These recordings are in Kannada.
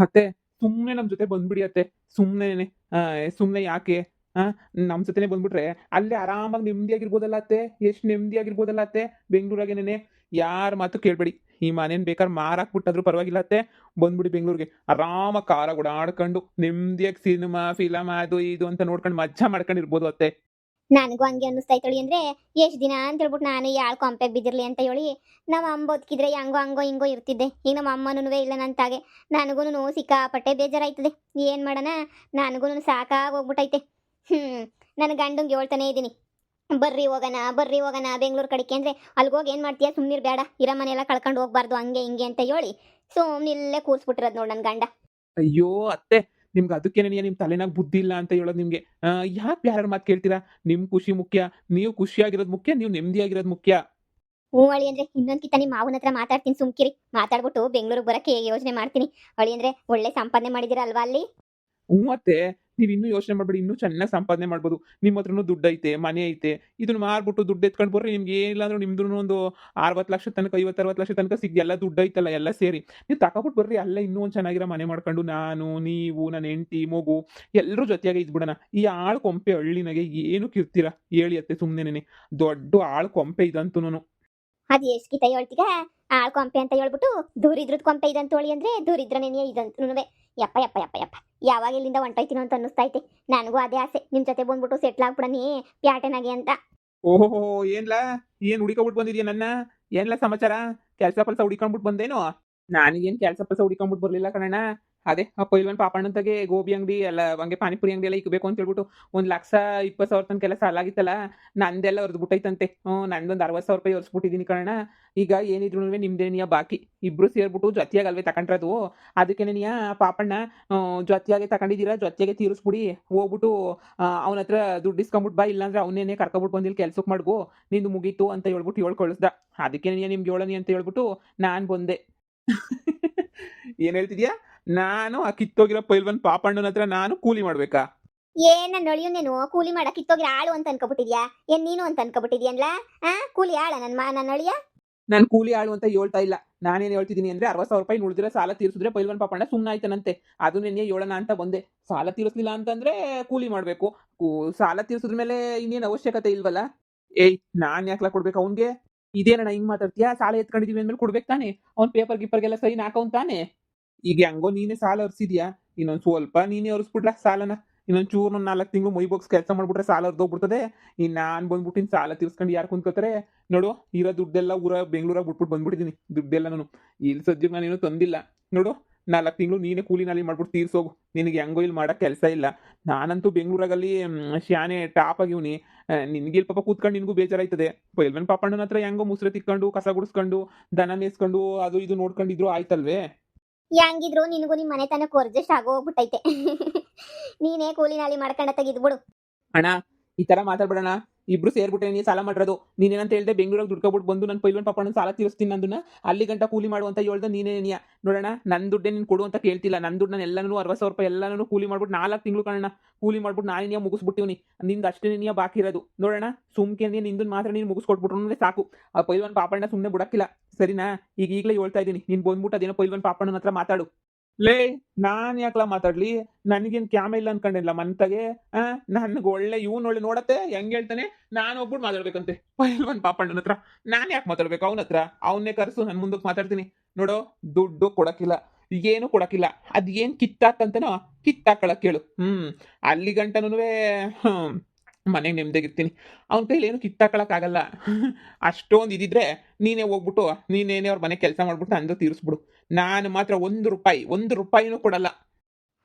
ಅತ್ತೆ ಸುಮ್ನೆ ನಮ್ ಜೊತೆ ಬಂದ್ಬಿಡಿ ಅತ್ತೆ. ಸುಮ್ನೆನೆ ಸುಮ್ನೆ ಯಾಕೆ? ಆ ನಮ್ ಜೊತೆನೆ ಬಂದ್ಬಿಟ್ರೆ ಅಲ್ಲೇ ಆರಾಮಾಗಿ ನೆಮ್ಮದಿಯಾಗಿರ್ಬೋದಲ್ಲ ಅತ್ತೆ. ಎಷ್ಟ್ ನೆಮ್ಮದಿಯಾಗಿರ್ಬೋದಲ್ಲ ಅತ್ತೆ ಬೆಂಗ್ಳೂರಾಗೇನೇನೆ. ಯಾರ್ ಮಾತು ಕೇಳ್ಬೇಡಿ. ಈ ಮನೇನ್ ಬೇಕಾದ್ರೆ ಮಾರಾಕ್ಬಿಟ್ಟಾದ್ರೂ ಪರವಾಗಿಲ್ಲ ಅತ್ತೆ. ಬಂದ್ಬಿಡಿ ಬೆಂಗ್ಳೂರ್ಗೆ. ಆರಾಮಾಗಿ ಕಾರಾಗ್ ಓಡಾಡ್ಕೊಂಡು ನೆಮ್ಮದಿಯಾಗಿ ಸಿನಿಮಾ, ಫಿಲಂ ಅದು ಇದು ಅಂತ ನೋಡ್ಕೊಂಡು ಮಜ್ಜಾ ಮಾಡ್ಕೊಂಡಿರ್ಬೋದು ಅತ್ತೆ. ನನಗೂ ಹಂಗೆ ಅನ್ನಿಸ್ತೈತಳಿ ಅಂದ್ರೆ ಎಷ್ಟ್ ದಿನ ಅಂತ ಹೇಳ್ಬಿಟ್ಟು ನಾನು ಯಾಳ್ ಕೊಂಪೆಗ್ ಬಿದ್ದಿರ್ಲಿ ಅಂತ ಹೇಳಿ ನಮ್ಮ ಅಮ್ಮ ಬದುಕಿದ್ರೆ ಹೆಂಗೋ ಹಂಗೋ ಹಿಂಗೋ ಇರ್ತಿದ್ದೆ. ಈಗ ನಮ್ಮ ಅಮ್ಮನೂ ಇಲ್ಲ ನಂತಾಗೆ. ನನಗೂನು ಸಿಕ್ಕಾಪಟ್ಟೆ ಬೇಜಾರಾಯ್ತದೆ. ಏನ್ ಮಾಡೋಣ, ನನಗೂನು ಸಾಕಾಗ್ ಹೋಗ್ಬಿಟ್ಟೈತೆ. ನನ್ನ ಗಂಡಂಗೆ ಹೇಳ್ತಾನೆ ಇದ್ದೀನಿ, ಬರ್ರಿ ಹೋಗೋಣ ಬರ್ರಿ ಹೋಗೋಣ ಬೆಂಗ್ಳೂರ್ ಕಡೆಗೆ ಅಂದ್ರೆ ಅಲ್ಗೋಗಿ ಏನ್ ಮಾಡ್ತೀಯ, ಸುಮ್ನಿರ್ ಬೇಡ, ಇರೋ ಮನೆಯೆಲ್ಲ ಕಳ್ಕೊಂಡು ಹೋಗ್ಬಾರ್ದು ಹಂಗೆ ಹಿಂಗೆ ಅಂತ ಹೇಳಿ ಸುಮ್ನೆ ಇಲ್ಲೇ ಕೂರ್ಸ್ಬಿಟ್ಟಿರೋದು ನೋಡ್ ನನ್ ಗಂಡ. ಅಯ್ಯೋ! ಅತ್ತೆ ನಿಮ್ಗೆ ಅದಕ್ಕೇನೆ ನಿಮ್ ತಲೆನಾಗ್ ಬುದ್ಧಿ ಇಲ್ಲ ಅಂತ ಹೇಳೋದು ನಿಮ್ಗೆ. ಯಾಕ್ ಬ್ಯಾರೆಯವ್ರ್ ಮಾತ್ ಕೇಳ್ತೀರಾ? ನಿಮ್ ಖುಷಿ ಮುಖ್ಯ. ನೀವು ಖುಷಿಯಾಗಿರೋದು ಮುಖ್ಯ. ನೀವು ನೆಮ್ಮದಿಯಾಗಿರೋದು ಮುಖ್ಯ. ಹ್ಞೂ ಅಳಿ ಅಂದ್ರೆ ಇನ್ನೊಂದ್ ಕಿತ್ತ ನಿಮ್ಮ ಮಾವನ ಹತ್ರ ಮಾತಾಡ್ತೀನಿ, ಸುಮ್ಕಿರಿ. ಮಾತಾಡ್ಬಿಟ್ಟು ಬೆಂಗ್ಳೂರಿಗೆ ಬರಕ್ಕೆ ಯೋಚನೆ ಮಾಡ್ತೀನಿ. ಅಳಿ ಅಂದ್ರೆ ಒಳ್ಳೆ ಸಂಪಾದನೆ ಮಾಡಿದಿರ ಅಲ್ವಾ ಅಲ್ಲಿ. ಹ್ಞೂ ಅತ್ತೆ. ನೀವಿನ್ನೂ ಯೋಚನೆ ಮಾಡ್ಬೇಡಿ. ಇನ್ನೂ ಚೆನ್ನಾಗಿ ಸಂಪಾದನೆ ಮಾಡ್ಬೋದು. ನಿಮ್ಮ ಹತ್ರನೂ ದುಡ್ಡೈತೆ, ಮನೆ ಐತೆ. ಇದನ್ನ ಮಾರ್ಬಿಟ್ಟು ದುಡ್ಡು ಎತ್ಕೊಂಡು ಬರ್ರಿ. ನಿಮ್ಗೆ ಏನಿಲ್ಲ ಅಂದ್ರೂ ನಿಮ್ದುನು ಒಂದು 60,00,000 ತನಕ 50-60 ಲಕ್ಷ ತನಕ ಎಲ್ಲ ದುಡ್ಡೈತಲ್ಲ ಎಲ್ಲ ಸೇರಿ. ನೀವು ತಗೊಂಬಿಟ್ಟು ಬರ್ರಿ. ಅಲ್ಲೇ ಇನ್ನೂ ಒಂದು ಚೆನ್ನಾಗಿರೋ ಮನೆ ಮಾಡ್ಕೊಂಡು ನಾನು, ನೀವು, ನನ್ನ ಹೆಂಡತಿ, ಮಗು ಎಲ್ಲರೂ ಜೊತೆಯಾಗಿ ಇದ್ಬಿಡೋಣ. ಈ ಆಳು ಕೊಂಪೆ ಹಳ್ಳಿನಾಗೆ ಏನಕ್ಕೆ ಇರ್ತೀರಾ? ಹೇಳಿ ಅತ್ತೆ ಸುಮ್ನೆನೆ. ದೊಡ್ಡ ಆಳು ಕೊಂಪೆ ಇದಂತೂನು. ಅದ್ ಎಷ್ಟ್ ಕಿತ ಹೇಳ್ತೀಗ, ಆಳ್ ಕೊಂಪೆ ಅಂತ ಹೇಳ್ಬಿಟ್ಟು ದೂರಿದ್ರದ್ ಕೊಂಪೆ ಇದಂತ ಹೇಳಿ ಅಂದ್ರೆ ದೂರಿದ್ರನೇನೆ ಇದಂತನುವೆ. ಯಪ್ಪ ಯಪ್ಪ ಯಪ್ಪ ಯಪ್ಪ, ಯಾವಾಗ ಇಲ್ಲಿಂದ ಹೊಂಟೋಯ್ತೀನೋ ಅಂತ ಅನ್ನಿಸ್ತೈತೆ. ನನಗೂ ಅದೇ ಆಸೆ, ನಿಮ್ ಜೊತೆ ಬಂದ್ಬಿಟ್ಟು ಸೆಟ್ಲ್ ಆಗ್ಬಿಡನಿ ಪ್ಯಾಟೆನಾಗೆ ಅಂತ. ಓಹೋಹೋ! ಏನ್ಲಾ? ಏನ್ ಹುಡಿಕೊಂಬಿಟ್ಟು ಬಂದಿದ್ಯಾ ನನ್ನ? ಏನ್ಲಾ ಸಮಾಚಾರ? ಕೆಲ್ಸ-ಪಲ್ಸ ಹುಡಿಕೊಂಬಿಟ್ಟು ಬಂದೇನು? ನನಗೇನ್ ಕೆಲ್ಸ-ಪಲ್ಸ ಹುಡಿಕೊಂಬಿಟ್ಟು ಬರ್ಲಿಲ್ಲ ಕಣಣ್ಣ. ಅದೇ ಆ ಪೈಲ್ವಾನ್ ಪಾಪಣ್ಣಂತಾಗೆ ಗೋಬಿ ಅಂಗಡಿ ಎಲ್ಲ ಹಂಗೆ ಪಾನಿಪುರಿ ಅಂಗಡಿ ಎಲ್ಲ ಇಕ್ಬೇಕು ಅಂತ ಹೇಳ್ಬಿಟ್ಟು 1,20,000 ತನಕೆಲ್ಲ ಸಾಲ ಆಗಿತ್ತಲ್ಲ. ನಂದೆಲ್ಲ ಹೊರ್ದ್ಬಿಟ್ಟೈತಂತೆ. ನಂದೊಂದು 60,000 ಹೊರ್ಸ್ಬಿಟ್ಟಿದೀನಿ ಕಣಣ್ಣ. ಈಗ ಏನಿದ್ರೂನುವೆ ನಿಮ್ದೇನಿಯ ಬಾಕಿ. ಇಬ್ರು ಸೇರ್ಬಿಟ್ಟು ಜೊತೆಯಾಗಿ ಅಲ್ವೇ ತಕೊಂಡ್ರದು. ಅದಕ್ಕೇನೆನಿಯ ಪಾಪಣ್ಣ ಜೊತೆಯಾಗೆ ತಕೊಂಡಿದ್ದೀರಾ, ಜೊತೆಯಾಗೆ ತೀರಿಸ್ಬಿಡಿ. ಹೋಗ್ಬಿಟ್ಟು ಅವನ ಹತ್ರ ದುಡ್ಡು ಇಸ್ಕೊಂಬಿಟ್ಟು ಬಾ, ಇಲ್ಲಾಂದ್ರೆ ಅವನ್ನೇನೆ ಕರ್ಕೊಬಿಟ್ಟು ಬಂದು ಇಲ್ಲಿ ಕೆಲ್ಸಕ್ಕೆ ಮಾಡ್ಗು. ನಿಂದು ಮುಗೀತು ಅಂತ ಹೇಳ್ಬಿಟ್ಟು ಹೇಳ್ ಕಳಿಸ್ದ. ಅದಕ್ಕೇನೆನಿಯ ನಿಮ್ಗೆ ಹೇಳನಿ ಅಂತ ಹೇಳ್ಬಿಟ್ಟು ನಾನ್ ಬಂದೆ. ಏನ್ ಹೇಳ್ತಿದ್ಯಾ? ನಾನು ಆ ಕಿತ್ತೋಗಿರೋ ಪೈಲ್ವಾನ್ ಪಾಪಣ್ಣನ ಹತ್ರ ನಾನು ಕೂಲಿ ಮಾಡ್ಬೇಕಾ? ಏನ್ ನನ್ನ ಅಳಿಯನೇನು ಕೂಲಿ ಮಾಡಕ್ ಕಿತ್ತೋಗಿರ ಆಳು ಅಂತ ಅನ್ಕೊಬಿಟ್ಟಿದ್ಯಾ? ಏನ್ ನೀನು ಅಂತ ಅನ್ಕೊಬಿಟ್ಟಿದ್ಯನ್ಲ? ಕೂಲಿ ಆಳ ನನ್ನ ಅಳಿಯ? ನಾನ್ ಕೂಲಿ ಆಳು ಅಂತ ಹೇಳ್ತಾ ಇಲ್ಲ. ನಾನೇನ್ ಹೇಳ್ತಿದೀನಿ ಅಂದ್ರೆ 60,000 ಉಳ್ದಿರೋ ಸಾಲ ತೀರ್ಸಿದ್ರೆ ಪೈಲ್ವಾನ್ ಪಾಪಣ್ಣ ಸುಮ್ನಾಯ್ತಾನಂತೆ. ಅದನ್ನೇನೆ ಹೇಳೋಣ ಅಂತ ಬಂದೆ. ಸಾಲ ತೀರಿಸ್ಲಿಲ್ಲ ಅಂತಂದ್ರೆ ಕೂಲಿ ಮಾಡ್ಬೇಕು. ಸಾಲ ತೀರ್ಸಿದ ಮೇಲೆ ಇನ್ನೇನ್ ಅವಶ್ಯಕತೆ ಇಲ್ವಲ್ಲ? ಏಯ್! ನಾನ್ ಯಾಕ್ಲಾ ಕೊಡ್ಬೇಕು ಅವ್ನ್ಗೆ? ಇದೇನಣ್ಣ ಹಿಂಗ್ ಮಾತಾಡ್ತೀಯಾ? ಸಾಲ ಎತ್ಕೊಂಡಿದೀವಿ ಅಂದ್ಮೇಲೆ ಕೊಡ್ಬೇಕು ತಾನೇ? ಅವ್ನ್ ಪೇಪರ್ ಗೀಪರ್ಗೆಲ್ಲ ಸೈನ್ ಹಾಕವ್ನ್ ತಾನೇ? ಈಗ ಹೆಂಗೋ ನೀನೇ ಸಾಲ ಹೊರ್ಸಿದ್ಯಾ. ಇನ್ನೊಂದ್ ಸ್ವಲ್ಪ ನೀನೇ ಹೊರ್ಸ್ಬಿಡ್ಲಾ ಸಾಲನ. ಇನ್ನೊಂದ್ ಚೂರು 4 ತಿಂಗಳು ಮೈ ಬಗ್ಸ್ ಕೆಲಸ ಮಾಡ್ಬಿಟ್ರೆ ಸಾಲ ಹರ್ದೋಗ್ಬಿಡ್ತದೆ. ನಾನ್ ಬಂದ್ಬಿಟ್ಟು ಸಾಲ ತೀರ್ಸ್ಕೊಂಡು ಯಾರು ಕುಂತ್ಕೋತಾರೆ? ನೋಡು, ಇರೋ ದುಡ್ಡೆಲ್ಲ ಬೆಂಗ್ಳೂರಾಗ ಬಿಟ್ಬಿಟ್ಟು ಬಂದ್ಬಿಟ್ಟಿದೀನಿ ದುಡ್ಡೆಲ್ಲನು. ಇಲ್ಲಿ ಸದ್ಯಕ್ಕೆ ನಾನೇನು ತಂದಿಲ್ಲ. ನೋಡು, 4 ತಿಂಗಳು ನೀನೇ ಕೂಲಿ ನಾಲಿ ಮಾಡ್ಬಿಟ್ಟು ತೀರ್ಸೋಗು. ನಿನಗೆ ಹೆಂಗೋ ಇಲ್ಲಿ ಮಾಡಕ್ ಕೆಲಸ ಇಲ್ಲ. ನಾನಂತೂ ಬೆಂಗ್ಳೂರಾಗಲ್ಲಿ ಶಾನೆ ಟಾಪ್ ಆಗಿವ್ನಿ. ನಿನ್ಗೆ ಇಲ್ಲಿ ಪಾಪ ಕೂತ್ಕೊಂಡು ನಿನ್ಗೂ ಬೇಜಾರಾಯ್ತದೆ. ಪೈಲ್ವಾನ್ ಪಾಪಣ್ಣನ ಹತ್ರ ಹೆಂಗೋ ಮುಸ್ರೆ ತಿಕ್ಕೊಂಡು, ಕಸ ಗುಡಿಸ್ಕೊಂಡು, ದನ ಮೇಯಿಸ್ಕೊಂಡು ಅದು ಇದು ನೋಡ್ಕೊಂಡಿದ್ರು ಆಯ್ತಲ್ವೇ? ಹೆಂಗಿದ್ರು ನಿನಗೂ ನಿಮ್ ಮನೆ ತನಕ ಅಡ್ಜಸ್ಟ್ ಆಗೋಗ್ಬಿಟ್ಟೈತೆ. ನೀನೇ ಕೂಲಿ ನಾಲಿ ಮಾಡ್ಕೊಂಡ ತೆಗಿದ್ಬಿಡು. ಅಣ್ಣ, ಈ ತರ ಮಾತಾಡ್ಬೇಡಣ್ಣ. ಇಬ್ರು ಸೇರ್ಬಿಟ್ಟೆ ನೀ ಸಾಲ ಮಾಡಿರೋದು. ನೀನೇನಂತ ಹೇಳ್ದೆ ಬೆಂಗ್ಳೂರಾಗ ದುಡ್ಕೊಬಿಟ್ಟು ಬಂದು ನನ್ನ ಪೈಲ್ವಾನ್ ಪಾಪಣ್ಣನ ಸಾಲ ತೀರಿಸ್ತೀನಿ ನಂದನ್ನ. ಅಲ್ಲಿ ಗಂಟ ಕೂಲಿ ಮಾಡು ಅಂತ ಹೇಳ್ದೆ ನೀನೇನಿಯ. ನೋಡೋಣ, ನನ್ನ ದುಡ್ಡೇ ನೀನು ಕೊಡು ಅಂತ ಕೇಳ್ತಿಲ್ಲ. ನನ್ನ ದುಡ್ಡು ನಾನು ಎಲ್ಲನೂ 60,000 ಎಲ್ಲನೂ ಕೂಲಿ ಮಾಡ್ಬಿಟ್ಟು 4 ತಿಂಗಳು ಕಣಣ್ಣ. ಕೂಲಿ ಮಾಡ್ಬಿಟ್ಟು ನಾನಿನಿಯ ಮುಗಿಸ್ಬಿಟ್ಟಿವ್ನಿ. ನಿಂದು ಅಷ್ಟೇ ನಿನಿಯ ಬಾಕಿ ಇರೋದು. ನೋಡೋಣ, ಸುಮ್ಕೆ ನಿಂದನ್ ಮಾತ್ರ ನೀನು ಮುಗಿಸ್ಕೊಟ್ಬಿಟ್ರು ಸಾಕು. ಆ ಪೈಲ್ವಾನ್ ಪಾಪಣ್ಣ ಸುಮ್ಮನೆ ಬಿಡಕ್ಕಿಲ್ಲ. ಸರಿನಾ? ಈಗಲೇ ಹೇಳ್ತಾ ಇದ್ದೀನಿ. ನೀನು ಬಂದ್ಬಿಟ್ಟು ಅದೇನೋ ಪೈಲ್ವಾನ್ ಪಾಪಣ್ಣನ ಹತ್ರ ಮಾತಾಡು. ಲೇ, ನಾನ್ ಯಾಕ್ಲಾ ಮಾತಾಡ್ಲಿ? ನನಗೇನ್ ಕ್ಯಾಮೆ ಇಲ್ಲ ಅನ್ಕೊಂಡಿಲ್ಲ ಮಂತಗೆ. ನನ್ಗೆ ಒಳ್ಳೆ ಒಳ್ಳೆ ನೋಡತ್ತೆ ಹೆಂಗ್ ಹೇಳ್ತಾನೆ. ನಾನು ಹೋಗ್ಬಿಟ್ಟು ಮಾತಾಡ್ಬೇಕಂತೆ ಪೈಲ್ವಾನ್ ಪಾಪಣ್ಣನ ಹತ್ರ. ನಾನ್ ಯಾಕೆ ಮಾತಾಡ್ಬೇಕು ಅವನ ಹತ್ರ? ಅವನ್ನೇ ಕರ್ಸು, ನನ್ ಮುಂದಕ್ಕೆ ಮಾತಾಡ್ತೀನಿ. ನೋಡು, ದುಡ್ಡು ಕೊಡಕ್ಕಿಲ್ಲ, ಏನು ಕೊಡಕ್ಕಿಲ್ಲ. ಅದ್ ಏನ್ ಕಿತ್ತಾಕಂತನೋ ಕಿತ್ತಾಕಳಕ್ ಕೇಳು. ಅಲ್ಲಿ ಗಂಟನುವೆ ಮನೆಗೆ ನೆಮ್ಮದಿಯಾಗಿರ್ತೀನಿ. ಅವನ ಕೈಲಿ ಏನು ಕಿತ್ತಾಕಳಕ್ ಆಗಲ್ಲ. ಅಷ್ಟೊಂದು ಇದಿದ್ರೆ ನೀನೇ ಹೋಗ್ಬಿಟ್ಟು ನೀನೇನೇ ಅವ್ರ ಮನೆ ಕೆಲಸ ಮಾಡ್ಬಿಟ್ಟು ಅಂದು ತೀರಿಸ್ಬಿಡು. ನಾನು ಮಾತ್ರ ಒಂದು ರೂಪಾಯಿನೂ ಕೊಡಲ್ಲ.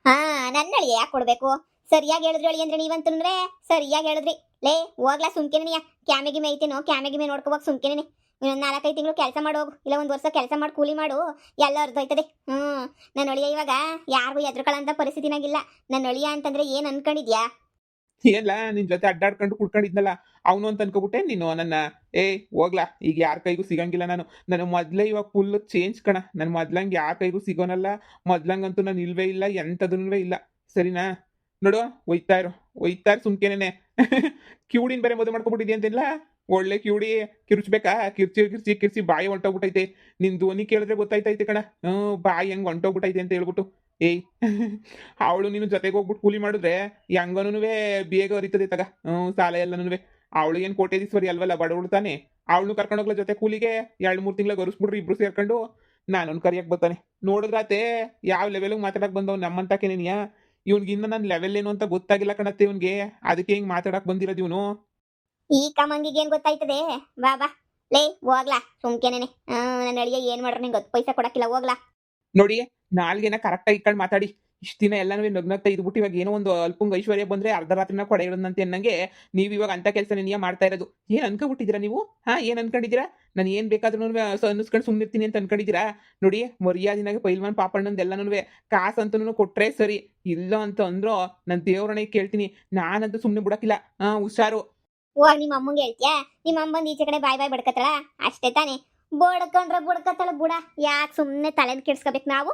ಹಾ, ನನ್ನ ಅಳಿಯ ಯಾಕೆ ಕೊಡ್ಬೇಕು? ಸರಿಯಾಗಿ ಹೇಳಿದ್ರಿ ಅಳಿ ಅಂದ್ರೆ ನೀವಂತಂದ್ರೆ ಸರಿಯಾಗಿ ಹೇಳಿದ್ರಿ. ಲೇ ಹೋಗ್ಲಾ ಸುಮ್ಕೆನೆಯ, ಕ್ಯಾಮೆಗೆ ಮೇಯ್ತೇನೋ ಕ್ಯಾಮೆಗೆ ಮೇ ನೋಡ್ಕೋಬೇಕು ಸುಮ್ಕೆನೆ. ಇನ್ನೊಂದು 4-5 ತಿಂಗಳು ಕೆಲಸ ಮಾಡೋಗು, ಇಲ್ಲ 1 ವರ್ಷ ಕೆಲಸ ಮಾಡಿ ಕೂಲಿ ಮಾಡು, ಎಲ್ಲ ಅರ್ಧೋಯ್ತದೆ. ನನ್ನ ಅಳಿಯ ಇವಾಗ ಯಾರಿಗೂ ಎದ್ರುಕೊಳ್ಳೋ ಪರಿಸ್ಥಿತಿನಾಗಿಲ್ಲ. ನನ್ನ ಅಳಿಯ ಅಂತಂದ್ರೆ ಏನ್ ಅನ್ಕೊಂಡಿದ್ಯಾ? ಏನ್ಲ ನಿನ್ ಜೊತೆ ಅಡ್ಡಾಡ್ಕೊಂಡು ಕುಡ್ಕೊಂಡಿದ್ನಲ್ಲ ಅವನು ಅಂತ ಅನ್ಕೋಬಿಟ್ಟೆ ನೀನು ನನ್ನ. ಹೋಗ್ಲಾ, ಈಗ ಯಾರ ಕೈಗೂ ಸಿಗಂಗಿಲ್ಲ ನಾನು. ನಾನು ಮೊದ್ಲೇ ಇವಾಗ ಫುಲ್ ಚೇಂಜ್ ಕಣ. ನಾನು ಮೊದ್ಲಂಗೆ ಯಾರ ಕೈಗೂ ಸಿಗೋನಲ್ಲ. ಮೊದ್ಲಂಗಂತೂ ನಾನು ಇಲ್ವೇ ಇಲ್ಲ, ಎಂಥದೂ ಇಲ್ಲ. ಸರಿನಾ? ನೋಡು, ಒಯ್ತಾ ಇರು ಸುಮ್ಕೆನೆ. ಕ್ಯೂಡಿನ ಬೇರೆ ಮದುವೆ ಮಾಡ್ಕೊಬಿಟ್ಟಿದ್ಯ ಅಂತಿಲ್ಲ. ಒಳ್ಳೆ ಕ್ಯೂಡಿ ಕಿರ್ಚ್ಬೇಕಾ? ಕಿರ್ಚಿ ಕಿರ್ಚಿ ಕಿರ್ಚಿ ಬಾಯಿ ಹೊಂಟೋಗ್ಬಿಟ್ಟೈತೆ. ನಿನ್ ಧ್ವನಿ ಕೇಳಿದ್ರೆ ಗೊತ್ತಾಯ್ತೈತೆ ಕಣ. ಬಾಯಿ ಹೆಂಗ್ ಹೊಂಟೋಗ್ಬಿಟ್ಟೈತೆ ಅಂತ ಹೇಳ್ಬಿಟ್ಟು. ಏಯ್ ಅವಳು ನೀನು ಜೊತೆಗೆ ಹೋಗ್ಬಿಟ್ಟು ಕೂಲಿ ಮಾಡಿದ್ರೆ ಹೆಂಗನೂ ಬೇಗ ಅರಿತದೆ ತಗ ಸಾಲ ಎಲ್ಲನೂ. ಅವಳು ಏನು ಕೋಟ್ಯಧೀಶ್ವರಿ ಅಲ್ವಲ್ಲ, ಬಡವಳು ತಾನೆ. ಅವಳನ್ನು ಕರ್ಕೊಂಡು ಹೋಗ್ಲ ಜೊತೆ ಕೂಲಿಗೆ 2-3 ತಿಂಗಳ ಗರಿಸ್ಬಿಡ್ರಿ ಇಬ್ರು ಸೇರ್ಕೊಂಡು. ನಾನೊಂದು ಕರಿಯಕ್ಕೆ ಬರ್ತಾನೆ. ನೋಡಿದ್ರಾತೆ ಯಾವ ಲೆವೆಲ್ಗೆ ಮಾತಾಡಕ್ ಬಂದವ್ ನಮ್ಮಂತಕೇನೇನಿಯಾ. ಇವ್ನಿಗೆ ಇನ್ನು ನನ್ನ ಲೆವೆಲ್ ಏನು ಅಂತ ಗೊತ್ತಾಗಿಲ್ಲ ಕಣತ್ತೆ ಇವ್ನಿಗೆ. ಅದಕ್ಕೆ ಹಿಂಗೆ ಮಾತಾಡಕ್ ಬಂದಿರೋದು ಇವನು. ಈ ಕಮಂಗಿಗೆ ಏನ್ ಗೊತ್ತಾಯ್ತದೆ? ಬಾ ಬಾ ಲೇ ಹೋಗ್ಲಾ ಸುಮ್ಕೆನೇನೆ. ನನ್ನ ಅಳಿಯ ಏನ್ ಮಾಡ್ರ ನಿಂಗೆ 10 ಪೈಸೆ ಕೊಡಕ್ಕಿಲ್ಲ, ಹೋಗ್ಲಾ. ನೋಡಿ, ನಾಲ್ಗೆನ ಕರೆಕ್ಟಾಗಿ ಇಟ್ಕೊಂಡು ಮಾತಾಡಿ. ಇಷ್ಟು ದಿನ ಎಲ್ಲನೂ ನಗ್ನಗ್ತಾ ಇದ್ಬಿಟ್ಟು ಇವಾಗ ಏನೋ ಒಂದು ಅಲ್ಪಂಗ್ ಐಶ್ವರ್ಯ ಬಂದ್ರೆ ಅರ್ಧ ರಾತ್ರಿನ ಕೊಡೆ ಇಡೋದಂತೆ ಅನ್ನಂಗೆ ನೀವು ಇವಾಗ ಅಂತ ಕೆಲಸ ನೀನು ಮಾಡ್ತಾ ಇರೋದು. ಏನು ಅನ್ಕೊಂಡ್ಬಿಟ್ಟಿದ್ದೀರಾ ನೀವು? ಏನು ಅನ್ಕೊಂಡಿದ್ದೀರಾ? ನಾನು ಏನು ಬೇಕಾದ್ರೂ ಅನ್ನಿಸ್ಕೊಂಡು ಸುಮ್ಮನಿರ್ತೀನಿ ಅಂತ ಅನ್ಕೊಂಡಿದ್ದೀರಾ? ನೋಡಿ, ಮರ್ಯಾದಿನಾಗೆ ಪೈಲ್ವಾನ್ ಪಾಪಣ್ಣಂದು ಎಲ್ಲನೂ ಕಾಸು ಅಂತನೂ ಕೊಟ್ರೆ ಸರಿ, ಇಲ್ಲ ಅಂತ ಅಂದ್ರೂ ನನ್ನ ದೇವ್ರನೇ ಕೇಳ್ತೀನಿ. ನಾನಂತೂ ಸುಮ್ಮನೆ ಬಿಡಕ್ಕಿಲ್ಲ. ಹುಷಾರು. ಹೋಗ್ ನಿಮ್ಮ ಅಮ್ಮಂಗೆ ಹೇಳ್ತೀಯಾ? ನಿಮ್ಮ ಅಮ್ಮ ಬಂದು ಈಚೆ ಕಡೆ ಬಾಯ್ ಬಾಯ್ ಬಡ್ಕತ್ತಳ ಅಷ್ಟೇ ತಾನೆ. ಬಡ್ಕೊಂಡ್ರೆ ಬಡ್ಕತ್ತಳ ಬುಡ. ಯಾಕೆ ಸುಮ್ಮನೆ ತಲೆನ ಕೆಡ್ಸ್ಕೋಬೇಕು ನಾವು?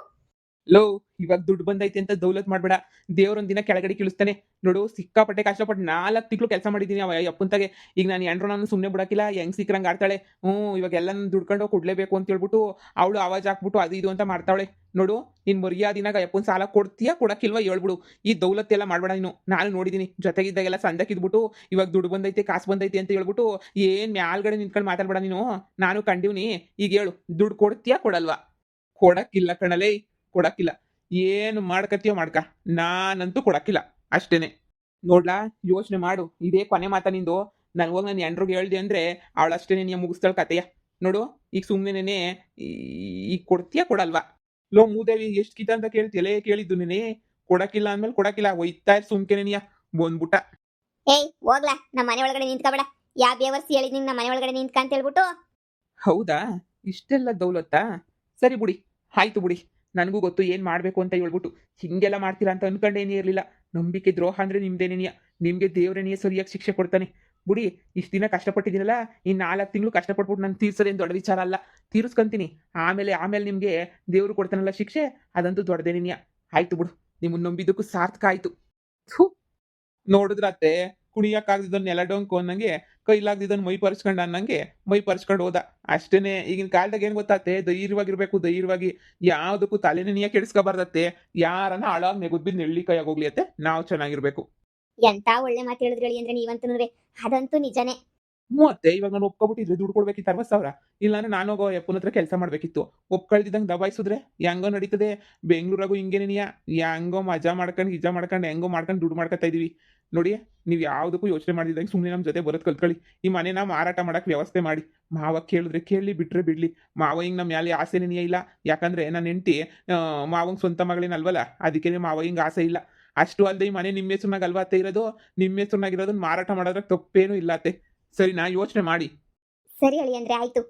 ಲೋ, ಇವಾಗ ದುಡ್ಡು ಬಂದೈತೆ ಅಂತ ದೌಲತ್ ಮಾಡ್ಬೇಡ. ದೇವ್ರೊಂದ್ ದಿನ ಕೆಳಗಡೆ ಕೀಳಿಸ್ತಾನೆ ನೋಡು. ಸಿಕ್ಕಾಪಟ್ಟೆ ಕಷ್ಟಪಟ್ಟು 4 ತಿಂಗಳು ಕೆಲಸ ಮಾಡಿದ್ದೀನಿ ಅವ ಅಪ್ಪಂತಾಗೆ. ಈಗ ನಾನು ಎಂಡ್ರು ನಾನು ಸುಮ್ಮನೆ ಬಿಡಕ್ಕಿಲ್ಲ. ಹೆಂಗ್ ಸಿಕ್ರಂಗೆ ಆಡ್ತಾಳೆ. ಇವಾಗ ಎಲ್ಲ ದುಡ್ಕೊಂಡು ಕೊಡ್ಲೇಬೇಕು ಅಂತ ಹೇಳ್ಬಿಟ್ಟು ಅವಳು ಆವಾಜ್ ಹಾಕ್ಬಿಟ್ಟು ಅದು ಇದು ಅಂತ ಮಾಡ್ತಾವಳೆ. ನೋಡು, ನಿನ್ ಮರ್ಯಾದಿನಾಗ ಅಪ್ಪನ ಸಾಲ ಕೊಡ್ತೀಯಾ ಕೊಡಕ್ಕಿಲ್ವಾ ಹೇಳ್ಬಿಡು. ಈ ದೌಲತ್ ಎಲ್ಲ ಮಾಡ್ಬೇಡ ನೀನು. ನಾನು ನೋಡಿದೀನಿ ಜೊತೆಗಿದ್ದಾಗೆಲ್ಲ ಸಂದಕ್ಕಿದ್ಬಿಟ್ಟು ಇವಾಗ ದುಡ್ಡು ಬಂದೈತೆ ಕಾಸು ಬಂದೈತೆ ಅಂತ ಹೇಳ್ಬಿಟ್ಟು ಏನ್ ಮ್ಯಾಲ್ಗಡೆ ನಿಂತ್ಕೊಂಡು ಮಾತಾಡ್ಬೇಡ ನೀನು. ನಾನು ಕಂಡಿವ್ನಿ. ಈಗ ಹೇಳು, ದುಡ್ಡು ಕೊಡ್ತೀಯಾ ಕೊಡಲ್ವಾ? ಕೊಡಕ್ಕಿಲ್ಲ ಕಣಲೇ, ಕೊಡಕ್ಕಿಲ್ಲ. ಏನು ಮಾಡ್ಕತ್ತೀಯೋ ಮಾಡ್ಕ, ನಾನಂತೂ ಕೊಡಕ್ಕಿಲ್ಲ ಅಷ್ಟೇನೆ. ನೋಡ್ಲಾ, ಯೋಚನೆ ಮಾಡು. ಇದೇ ಕೊನೆ ಮಾತ ನಿಂದು. ನಾನು ಹೋಗಿ ನನ್ನ ಎಂಡ್ರಿಗೆ ಹೇಳ್ದೆ ಅಂದ್ರೆ ಅವಳು ಅಷ್ಟೇನೆ ನೀ ಮುಗಿಸ್ತಾಳ ಕತೆಯ. ನೋಡು, ಈಗ ಸುಮ್ಮನೆ ಈಗ ಕೊಡ್ತೀಯಾ ಕೊಡಲ್ವಾ? ಲೋ ಮೂದೇವಿ, ಎಷ್ಟು ಕಿತ ಅಂತ ಕೇಳ್ತಿಯಲೇ? ಕೇಳಿದ್ದು ನೀನೇ. ಕೊಡಕ್ಕಿಲ್ಲ ಅಂದ್ಮೇಲೆ ಕೊಡಕ್ಕಿಲ್ಲ. ಒಯ್ತಾ ಸುಮ್ಕೆನೆ ನೀಯ ಬಂದ್ಬಿಟ್ಟ. ಏಯ್ ಹೋಗ್ಲಾ, ನಮ್ಮ ಮನೆ ಒಳಗಡೆ ನಿಂತ್ಕೋಬೇಡ. ಯಾವ ಬೇವರ್ಸಿ ಹೇಳಿದ್ ನಿಂಗೆ ನಮ್ಮ ಮನೆ ಒಳಗಡೆ ನಿಂತ್ಕ ಅಂತ ಹೇಳ್ಬಿಟ್ಟು. ಹೌದಾ? ಇಷ್ಟೆಲ್ಲ ದೌಲತ್ತಾ? ಸರಿ ಬಿಡಿ, ಆಯ್ತು ಬಿಡಿ. ನನಗೂ ಗೊತ್ತು ಏನು ಮಾಡಬೇಕು ಅಂತ ಹೇಳ್ಬಿಟ್ಟು. ಹಿಂಗೆಲ್ಲ ಮಾಡ್ತೀರಾ ಅಂತ ಅನ್ಕೊಂಡೇನೇ ಇರಲಿಲ್ಲ. ನಂಬಿಕೆ ದ್ರೋಹ ಅಂದರೆ ನಿಮ್ದೇನೇನಿಯ. ನಿಮಗೆ ದೇವರೇನಿಯ ಸರಿಯಾಗಿ ಶಿಕ್ಷೆ ಕೊಡ್ತಾನೆ. ಬಿಡಿ, ಇಷ್ಟು ದಿನ ಕಷ್ಟಪಟ್ಟಿದ್ದೀನಲ್ಲ, ಇನ್ನು 4 ತಿಂಗಳು ಕಷ್ಟಪಟ್ಬಿಟ್ಟು ನಾನು ತೀರ್ಸೋದೇನು ದೊಡ್ಡ ವಿಚಾರ ಅಲ್ಲ. ತೀರಿಸ್ಕೊಂತೀನಿ. ಆಮೇಲೆ ನಿಮಗೆ ದೇವರು ಕೊಡ್ತಾನಲ್ಲ ಶಿಕ್ಷೆ, ಅದಂತೂ ದೊಡ್ಡದೇನಿಯ. ಆಯ್ತು ಬಿಡು, ನಿಮ್ಮನ್ನು ನಂಬಿದ್ದಕ್ಕೂ ಸಾರ್ಥಕ ಆಯ್ತು. ಥು, ನೋಡಿದ್ರತ್ತೆ, ಕುಣಿಯಕ್ಕಾಗ್ದಿದ್ದನ್ನು ನೆಲ ಡೊಂಕು ಅನ್ನಂಗೆ, ಕೈಲಾಗ್ದಿದ್ದನ್ನು ಮೈ ಪರ್ಸ್ಕೊಂಡ ಅನ್ನಂಗೆ ಮೈ ಪರ್ಸ್ಕೊಂಡು ಹೋದ. ಅಷ್ಟೇನೆ. ಈಗಿನ ಕಾಲದಾಗ ಏನು ಗೊತ್ತಾತ್ತೆ? ಧೈರ್ಯವಾಗಿರ್ಬೇಕು. ಧೈರ್ಯವಾಗಿ ಯಾವುದಕ್ಕೂ ತಲೆನೇ ನೀಯ ಕೆಡಿಸ್ಕೋಬಾರ್ದತ್ತೆ. ಯಾರನ್ನ ಹಾಳಾಗಿ ನೆಗುದ್ ಬಿದ್ದು ನೆಳ್ಳಿ ಕೈಯಾಗ ಹೋಗ್ಲಿ ಅತ್ತೆ. ನಾವು ಚೆನ್ನಾಗಿರ್ಬೇಕು. ಎಂತ ಒಳ್ಳೆ ಮಾತು ಹೇಳಿದ್ರಿ ಹೇಳಿ ಅಂದ್ರೆ ನೀವಂತೂ ಅದಂತೂ ನಿಜನೇ. ಮೂವತ್ತೆ ಇವಾಗ ನಾನು ಒಪ್ಕೊಬಿಟ್ಟಿದ್ರೆ ದುಡ್ಡು ಕೊಡ್ಬೇಕಿತ್ತು 60,000. ಇಲ್ಲಾಂದ್ರೆ ನಾನು ಹೋಗೋ ಯಪ್ಪನ ಹತ್ರ ಕೆಲಸ ಮಾಡ್ಬೇಕಿತ್ತು. ಒಪ್ಕೊಳ್ದಿದ್ದಂಗೆ ದಬಾಯಿಸಿದ್ರೆ ಹೆಂಗೋ ನಡೀತದೆ. ಬೆಂಗಳೂರಾಗೂ ಹಿಂಗೇನಿಯ. ಹೆಂಗೋ ಮಜಾ ಮಾಡ್ಕೊಂಡು ಹಿಜಾ ಮಾಡ್ಕೊಂಡು ಹೆಂಗೋ ಮಾಡ್ಕೊಂಡು ದುಡ್ಡು ಮಾಡ್ಕೊತಾ ಇದೀವಿ. ನೋಡಿ, ನೀವು ಯಾವುದಕ್ಕೂ ಯೋಚನೆ ಮಾಡಿದಂಗೆ ಸುಮ್ಮನೆ ನಮ್ಮ ಜೊತೆ ಬರೋದು ಕಲ್ತ್ಕೊಳ್ಳಿ. ಈ ಮನೆನ ಮಾರಾಟ ಮಾಡಕ್ಕೆ ವ್ಯವಸ್ಥೆ ಮಾಡಿ. ಮಾವ ಕೇಳಿದ್ರೆ ಕೇಳಲಿ, ಬಿಟ್ರೆ ಬಿಡ್ಲಿ. ಮಾವ ಹಿಂಗೆ ನಮ್ಮ ಮ್ಯಾಲೆ ಆಸೆನೇ ಇಲ್ಲ. ಯಾಕಂದ್ರೆ ನನ್ನ ಹೆಂಡತಿ ಮಾವಂಗೆ ಸ್ವಂತ ಮಗಳೇನಲ್ವಲ್ಲ, ಅದಕ್ಕೆ ಮಾವ ಹಿಂಗೆ ಆಸೆ ಇಲ್ಲ. ಅಷ್ಟು ಅಲ್ಲದೆ ಈ ಮನೆ ನಿಮ್ಮ ಹೆಸ್ರನಾಗ ಅಲ್ವಾ ಅತ್ತೆ ಇರೋದು. ನಿಮ್ಮ ಹೆಸ್ರನಾಗಿರೋದನ್ನ ಮಾರಾಟ ಮಾಡೋದ್ರಾಗ ತಪ್ಪೇನೂ ಇಲ್ಲ ಅತ್ತೆ. ಸರಿನಾ? ಯೋಚನೆ ಮಾಡಿ. ಸರಿ ಹೇಳಿ ಅಂದ್ರೆ ಆಯ್ತು.